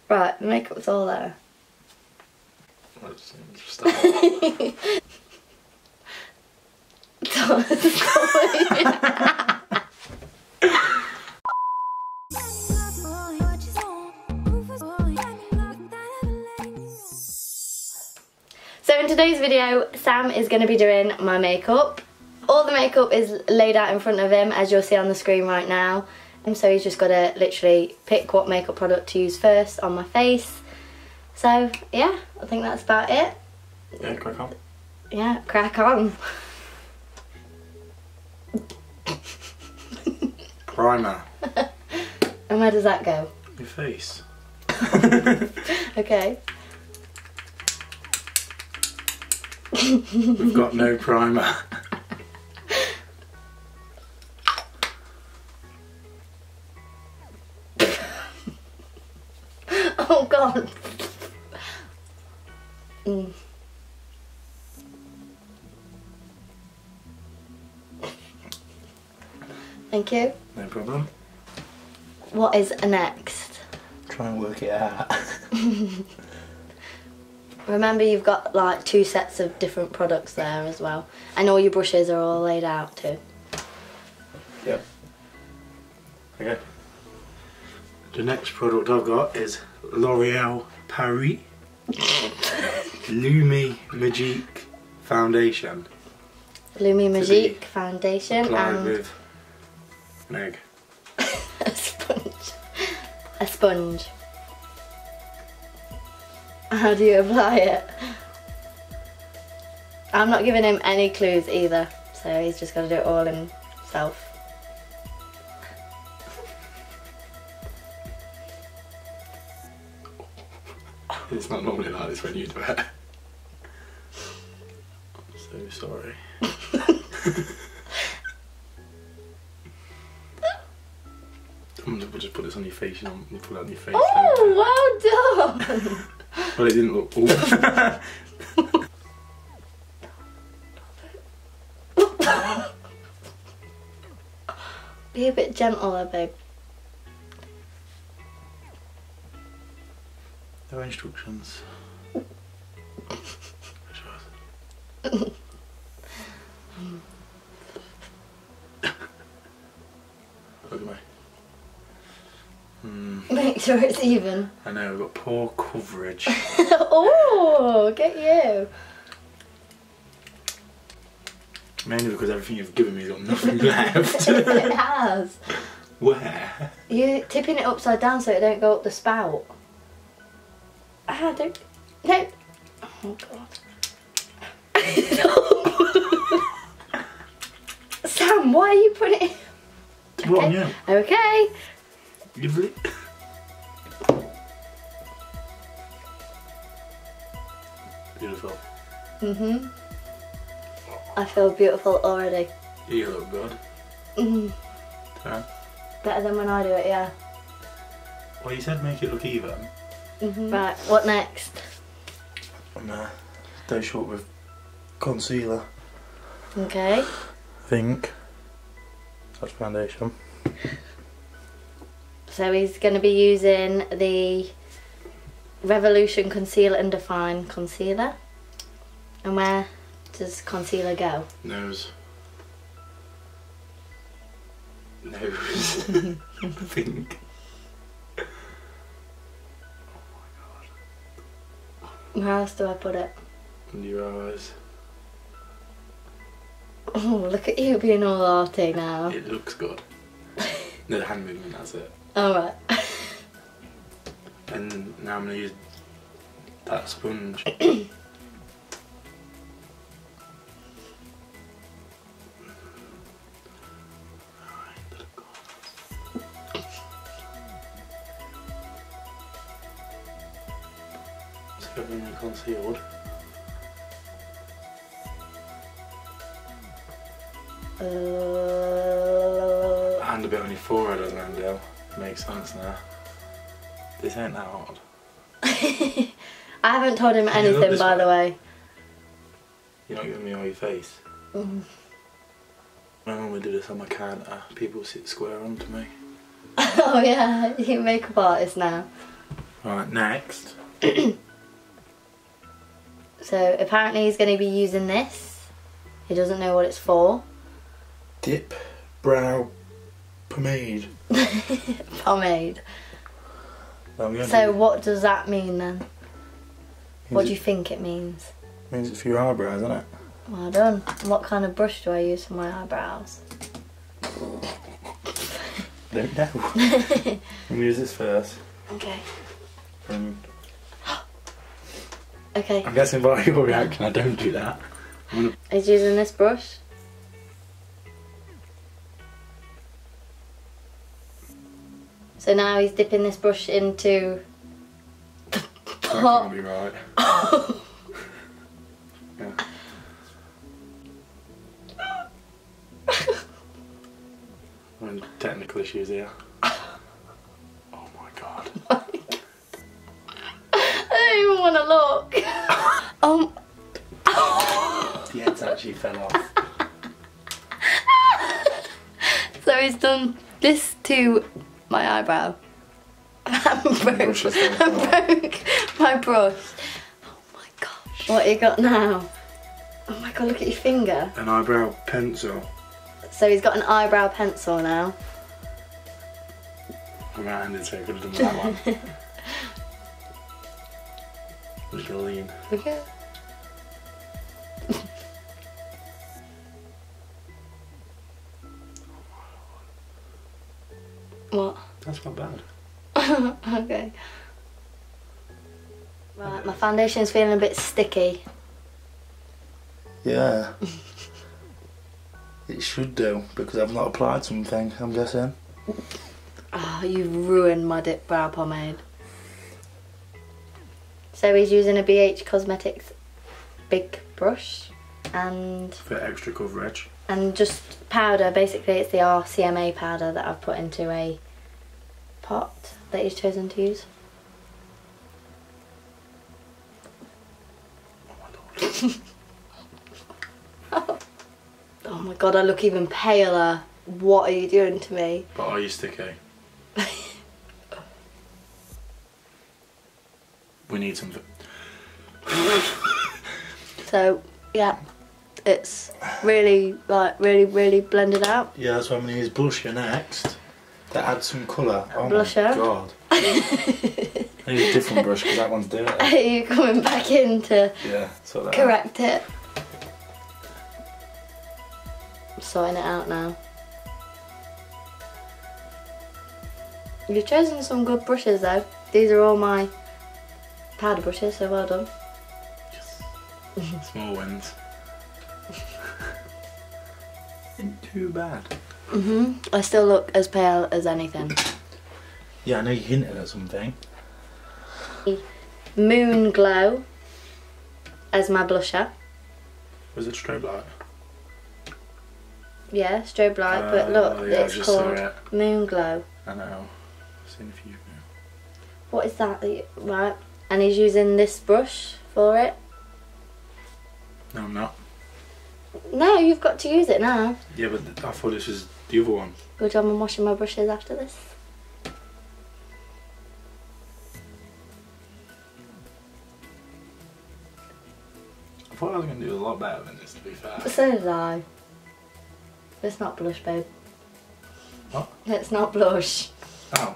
Right, the makeup's all there. Let's start. So in today's video, Sam is going to be doing my makeup. All the makeup is laid out in front of him, as you'll see on the screen right now. And so he's just got to literally pick what makeup product to use first on my face. So yeah, I think that's about it. Yeah, crack on. Yeah, crack on. Primer. And where does that go? Your face. Okay. We've got no primer. Oh god. Mm. Thank you. No problem. What is next? Try and work it out. Remember, you've got like 2 sets of different products there as well. And all your brushes are all laid out too. Yep. Okay. The next product I've got is L'Oreal Paris Lumi Magique Foundation. Lumi Magique Foundation Applied and with an egg. a sponge. A sponge. How do you apply it? I'm not giving him any clues either, so he's just got to do it all himself. It's not normally like this when you do it. I'm so sorry. We'll just put this on your face, you know, we'll put it on your face. Oh, well done! Well, it didn't look. Be a bit gentler, babe. No instructions. Look at me. Make sure it's even. I know, we've got poor coverage. Oh, get you. Mainly because everything you've given me's got nothing left. It has. Where? You're tipping it upside down so it don't go up the spout. Ah, don't. No. Oh, God. Sam, why are you putting it? What on you? Okay. Lovely. Beautiful. Mhm. I feel beautiful already. You look good. Mhm. Turn. Better than when I do it, yeah. Well, you said make it look even. Mhm. Right, what next? I'm stay short with concealer. Okay. I think. That's foundation. So he's going to be using the Revolution Conceal and Define concealer. And where does concealer go? Nose. Nose. I think. Where else do I put it? Under your eyes. Oh, look at you being all arty now. It looks good. No, the hand movement, that's it. Alright. And now I'm going to use that sponge. So everything concealed. And a bit on your forehead as well, Dale. Makes sense now. This ain't that hard. I haven't told him Can you look anything, this by the way. You're not giving me all your face. Mm. When I normally do this on my counter, people sit square onto me. Oh yeah, you're a makeup artist now. Right, next. So apparently he's going to be using this. He doesn't know what it's for. Dip brow pomade. Pomade. So what does that mean then? What do you think it means? Means it's for your eyebrows, isn't it? Well done. What kind of brush do I use for my eyebrows? Don't know. Let me use this first. Okay. Okay. I'm guessing by your reaction I don't do that. He's using this brush. So now he's dipping this brush into the pot. That can't be right. Yeah. I'm technical issues here. Oh my god. I don't even want to look. The head's actually fell off. So he's done this to my eyebrow. I broke my brush. Oh my gosh. What you got now? Oh my god, look at your finger. An eyebrow pencil. So he's got an eyebrow pencil now. I'm right-handed, so I could have done that one. Look at lean. Okay. What? That's not bad. Okay. Right, my foundation's feeling a bit sticky. Yeah. It should do, because I've not applied something, I'm guessing. Oh, you've ruined my dip brow pomade. So he's using a BH Cosmetics big brush and... For extra coverage. And just powder, basically it's the RCMA powder that I've put into a pot that he's chosen to use. Oh my god, I look even paler. What are you doing to me? But are you sticky? We need something. So, yeah, it's really, like, really blended out. Yeah, that's why I'm going to use blusher next. To add some colour. Oh Blusher? my god. I need a different brush because that one's dirty. Are you coming back in to correct it? I'm sorting it out now. You've chosen some good brushes though. These are all my powder brushes, so well done. Yes. Small wins. Ain't too bad. I still look as pale as anything. Yeah, I know you hinted at something. Moon Glow as my blusher. Was it strobe light? Yeah, strobe light, but look, yeah, it's called Moon Glow. I know. I've seen a few now. What is that? Right, and he's using this brush for it. No, I'm not. No, you've got to use it now. Yeah, but I thought this was the other one. Good job on washing my brushes after this. I thought I was going to do a lot better than this, to be fair. So did I. It's not blush, babe. What? It's not blush. Oh.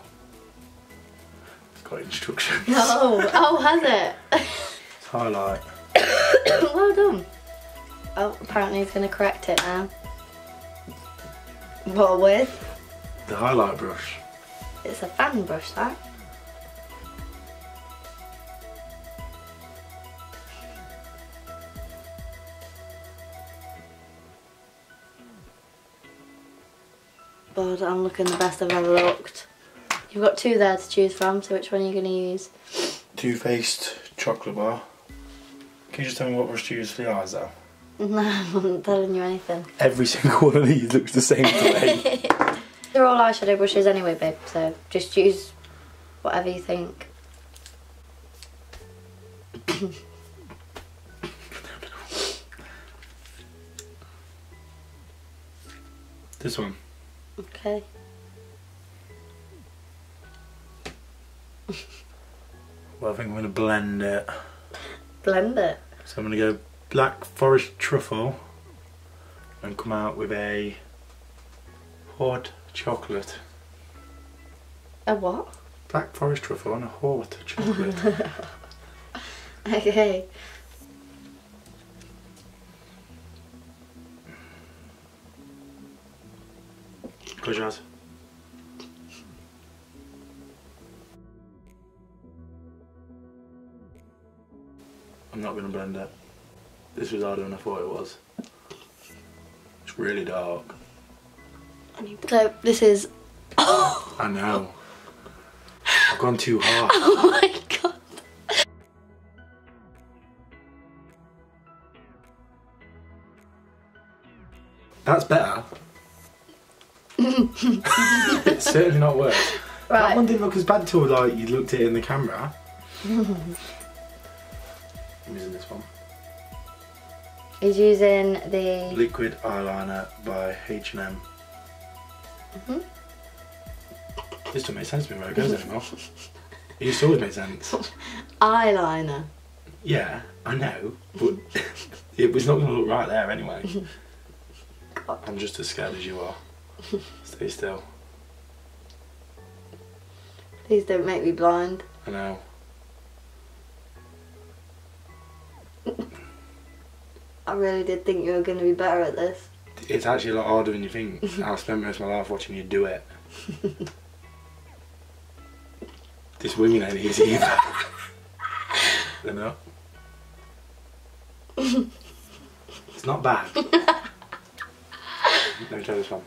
It's got instructions. No. Oh, has it? It's highlight. Well done. Oh, apparently he's going to correct it now. What with? The highlight brush. It's a fan brush, that. God, I'm looking the best I've ever looked. You've got two there to choose from, so which one are you going to use? Too Faced chocolate bar. Can you just tell me what brush to use for the eyes though? No, I'm not telling you anything. Every single one of these looks the same to me. They're all eyeshadow brushes anyway, babe, so just use whatever you think. This one. Okay. Well, I think I'm going to blend it. Blend it? So I'm going to go Black Forest Truffle and come out with a hot chocolate. A what? Black Forest Truffle and a hot chocolate. Okay. Close your eyes. I'm not going to blend it. This was harder than I thought it was. It's really dark. So this is... I know. I've gone too hard. Oh my god. That's better. It's certainly not worse. Right. That one didn't look as bad till like you looked at it in the camera. I'm using this one. He's using the... Liquid eyeliner by H&M. This doesn't make sense to me where it goes anymore. It used to always make sense. Eyeliner. Yeah, I know, but it was not going to look right there anyway. God. I'm just as scared as you are. Stay still. Please don't make me blind. I know. I really did think you were going to be better at this. It's actually a lot harder than you think. I've spent most of my life watching you do it. This winging ain't easy either. They're not. It's not bad. Let me try this one.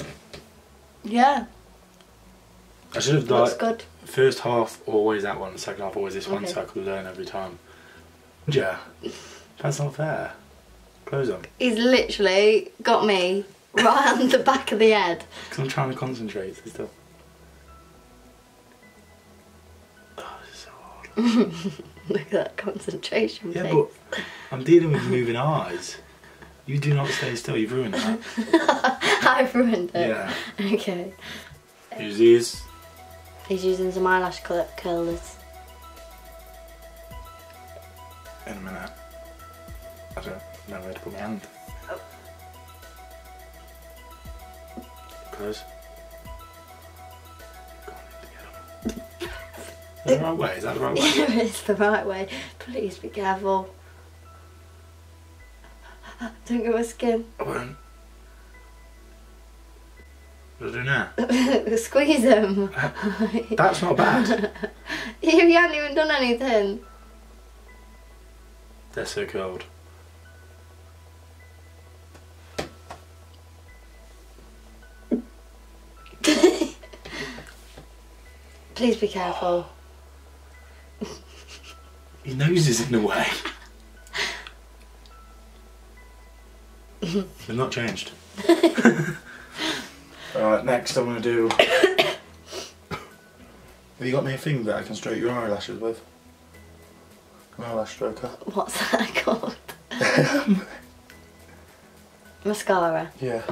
Yeah. I should have Looks like good. first half always that one, second half always this one, Okay. so I could learn every time. Yeah, that's not fair. Close them. He's literally got me right on the back of the head. Because I'm trying to concentrate still. Oh, this is so hard. Look at that concentration Yeah, face. but I'm dealing with moving eyes. You do not stay still, you've ruined that. I've ruined it. Yeah. Okay. Use these. He's using some eyelash curlers. In a minute. I don't know where to put my hand. Oh. Close. God, I need to get them. Is that the right way? Is that the right way? It's the right way. Please be careful. Don't get my skin. I won't. What do I do now? Squeeze them. That's not bad. You haven't even done anything. They're so cold. Please be careful. Your nose is in the way. They've not changed. Alright, next I'm going to do... Have you got me a thing that I can stroke your eyelashes with? An eyelash stroker. What's that called? Mascara. Yeah.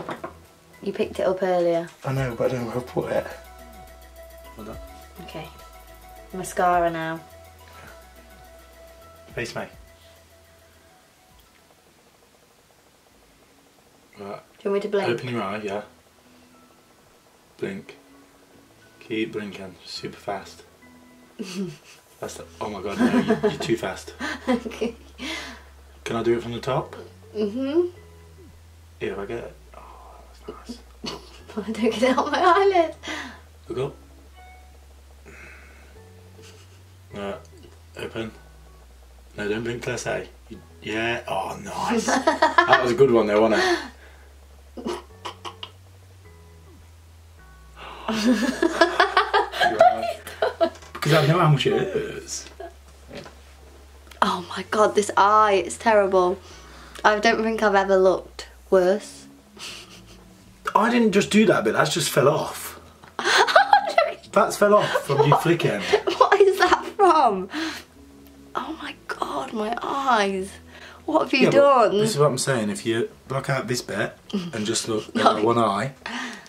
You picked it up earlier. I know, but I don't know where to put it. Hold on. Okay. Mascara now. Face me. Right. Do you want me to blink? Open your eye, yeah. Blink. Keep blinking, super fast. That's the, oh my god, no, you're too fast. Okay. Can I do it from the top? Mhm. Yeah, if I get it. Oh, that's nice. I don't get it on my eyelid. Look up. Right, open. No, don't blink till I say. Yeah, oh nice. That was a good one though, wasn't it? Because I know how much it is. Oh my god, this eye, it's terrible. I don't think I've ever looked worse. I didn't just do that bit, that's just fell off. That's fell off from you flicking. What is that from? Oh my god, my eyes. What have you done? This is what I'm saying, if you block out this bit and just look at one eye,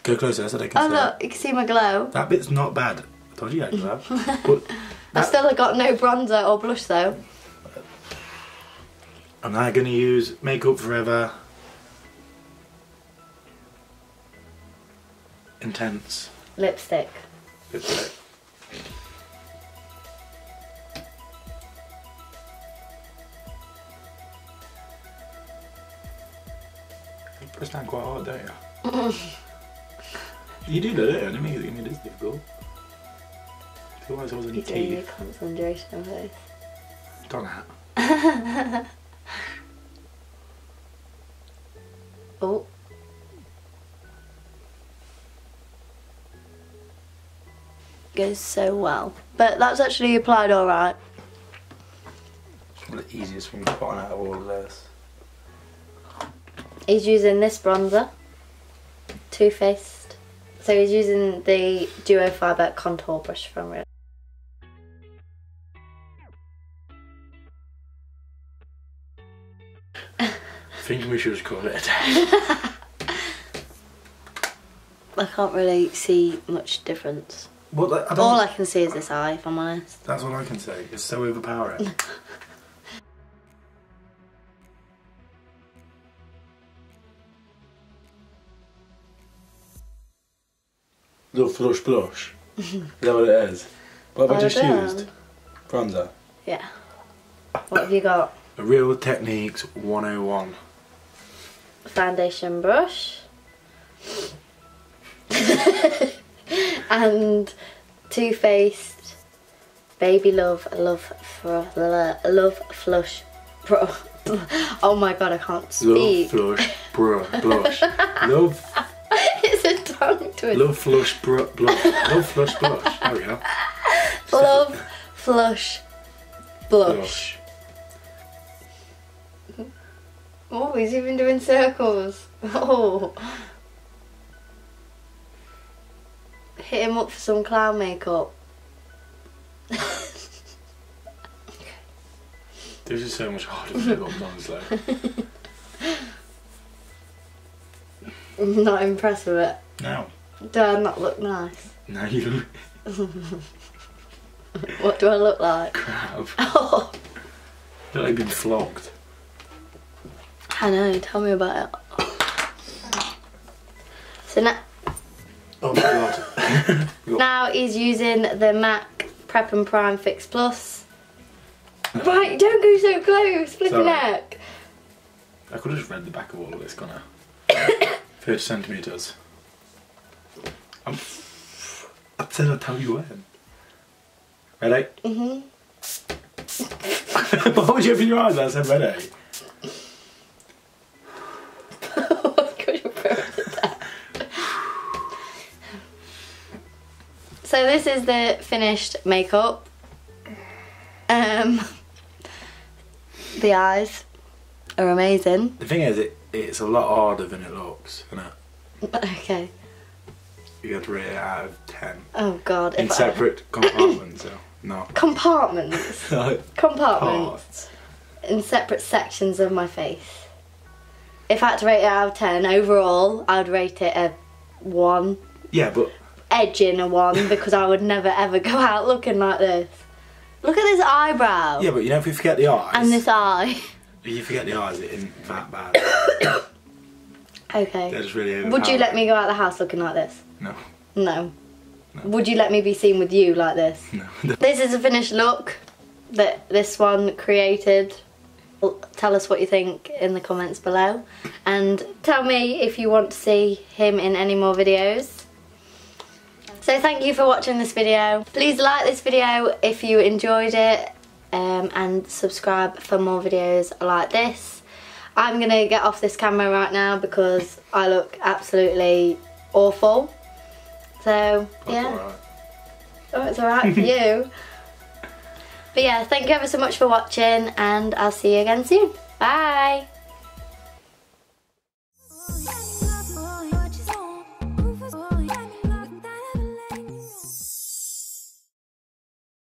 go closer so they can see look, you can see my glow. That bit's not bad. I told you you had glow. But I still have got no bronzer or blush though. I'm now going to use Makeup Forever Intense Lipstick. Lipstick. You press down quite hard, don't you? You do that, don't you? I mean, it is difficult. Otherwise I wasn't You're doing your concentration face. Done that. Oh. Goes so well. But that's actually applied alright. One of the easiest things to put on out of all of this. He's using this bronzer. Too Faced. So he's using the Duo Fibre contour brush from Real. I think we should just call it a day. I can't really see much difference. Well, all I can see is this eye, if I'm honest. That's what I can say. It's so overpowering. Little flush blush. Is that what it is? What have I just used? Bronzer. Yeah. What have you got? A Real Techniques 101. Foundation brush. And Too Faced Baby Love Flush Bro. Oh my god, I can't speak. Love Flush Blush. Love. It's a tongue twister. Love Flush Blush. Love Flush Blush. There we go. Love Flush Blush. Oh, he's even doing circles. Oh. Hit him up for some clown makeup. This is so much harder than it looks, honestly. I'm not impressed with it. No. Do I not look nice? No, you look... What do I look like? Crap. Oh. You look like you've been flogged. I know, tell me about it. So now... Oh my god. Now he's using the MAC Prep and Prime Fix Plus. Right, don't go so close, flipping neck. I could have just read the back of all of this, couldn't I? 30 centimetres. I said I'd tell you when. Ready? Mhm. Why would you open your eyes when I said ready? So this is the finished makeup. The eyes are amazing. The thing is, it's a lot harder than it looks, isn't it? Okay. You have to rate it out of 10. Oh god. In separate compartments, so no. Compartments. Compartments. Parts. In separate sections of my face. If I had to rate it out of 10 overall, I'd rate it a 1. Yeah, but... Edging a 1 because I would never ever go out looking like this. Look at this eyebrow. Yeah, but you know, if you forget the eyes... And this eye. If you forget the eyes, it isn't that bad. Okay. They're just really overpowering. Would you let me go out of the house looking like this? No. No. Would you let me be seen with you like this? No. This is a finished look that this one created. Tell us what you think in the comments below. And tell me if you want to see him in any more videos. So thank you for watching this video. Please like this video if you enjoyed it and subscribe for more videos like this. I'm going to get off this camera right now because I look absolutely awful. So yeah. That's alright. Oh, it's alright for you. But yeah, thank you ever so much for watching and I'll see you again soon. Bye!